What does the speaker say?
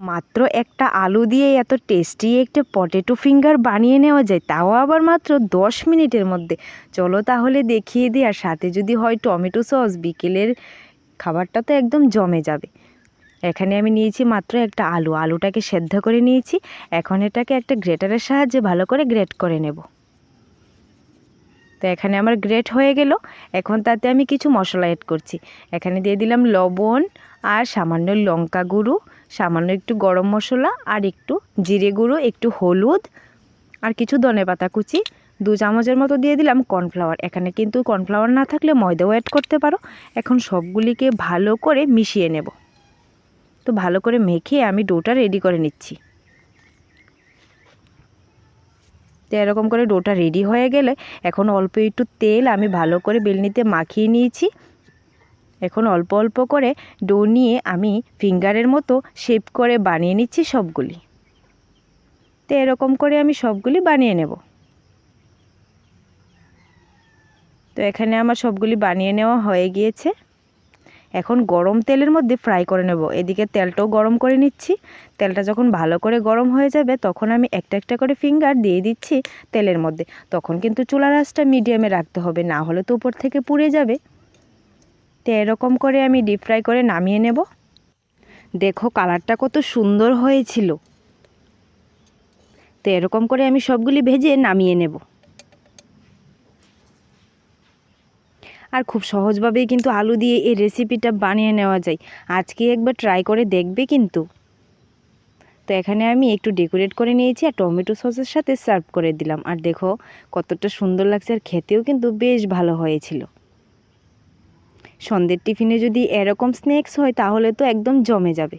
মাত্র একটা আলু দিয়ে এত টেস্টি একটা পটেটো ফিঙ্গার বানিয়ে নেওয়া যায়, তাও আবার মাত্র 10 মিনিটের মধ্যে। চলো তাহলে দেখিয়ে দিই, আর সাথে যদি হয় টমেটো সস, বিকেলের খাবারটা তো একদম জমে যাবে। এখানে আমি নিয়েছি মাত্র একটা আলুটাকে সেদ্ধ করে নিয়েছি। এখন এটাকে একটা গ্রেটারের সাহায্যে ভালো করে গ্রেট করে নেব। তো এখানে আমার গ্রেট হয়ে গেল। এখন তাতে আমি কিছু মশলা অ্যাড করছি। এখানে দিয়ে দিলাম লবণ আর সামান্য লঙ্কা গুঁড়ো, সামান্য একটু গরম মশলা আর একটু জিরে গুঁড়ো, একটু হলুদ আর কিছু ধনেপাতা কুচি, 2 চামচের মতো দিয়ে দিলাম কর্নফ্লাওয়ার। এখানে কিন্তু কর্নফ্লাওয়ার না থাকলে ময়দাও অ্যাড করতে পারো। এখন সবগুলিকে ভালো করে মিশিয়ে নেব। তো ভালো করে মেখে আমি ডোটা রেডি করে নিচ্ছি। তো এরকম করে ডোটা রেডি হয়ে গেলে এখন অল্প একটু তেল আমি ভালো করে বেলনিতে মাখিয়ে নিয়েছি। এখন অল্প অল্প করে ডো নিয়ে আমি ফিঙ্গারের মতো শেপ করে বানিয়ে নিচ্ছি সবগুলি। তো এরকম করে আমি সবগুলি বানিয়ে নেব। তো এখানে আমার সবগুলি বানিয়ে নেওয়া হয়ে গিয়েছে। এখন গরম তেলের মধ্যে ফ্রাই করে নেব। এদিকে তেলটাও গরম করে নিচ্ছি। তেলটা যখন ভালো করে গরম হয়ে যাবে তখন আমি একটা একটা করে ফিঙ্গার দিয়ে দিচ্ছি তেলের মধ্যে। তখন কিন্তু চুলার আঁচটা মিডিয়ামে রাখতে হবে, না হলে তো উপর থেকে পুড়ে যাবে। তো এরকম করে আমি ডিপ ফ্রাই করে নামিয়ে নেব। দেখো কালারটা কত সুন্দর হয়েছিল। তো এরকম করে আমি সবগুলি ভেজে নামিয়ে নেব। আর খুব সহজভাবেই কিন্তু আলু দিয়ে এই রেসিপিটা বানিয়ে নেওয়া যায়। আজকে একবার ট্রাই করে দেখবে কিন্তু। তো এখানে আমি একটু ডেকোরেট করে নিয়েছি আর টমেটো সসের সাথে সার্ভ করে দিলাম। আর দেখো কতটা সুন্দর লাগছে, আর খেতেও কিন্তু বেশ ভালো হয়েছিল। সন্ধ্যের টিফিনে যদি এরকম স্ন্যাক্স হয় তাহলে তো একদম জমে যাবে।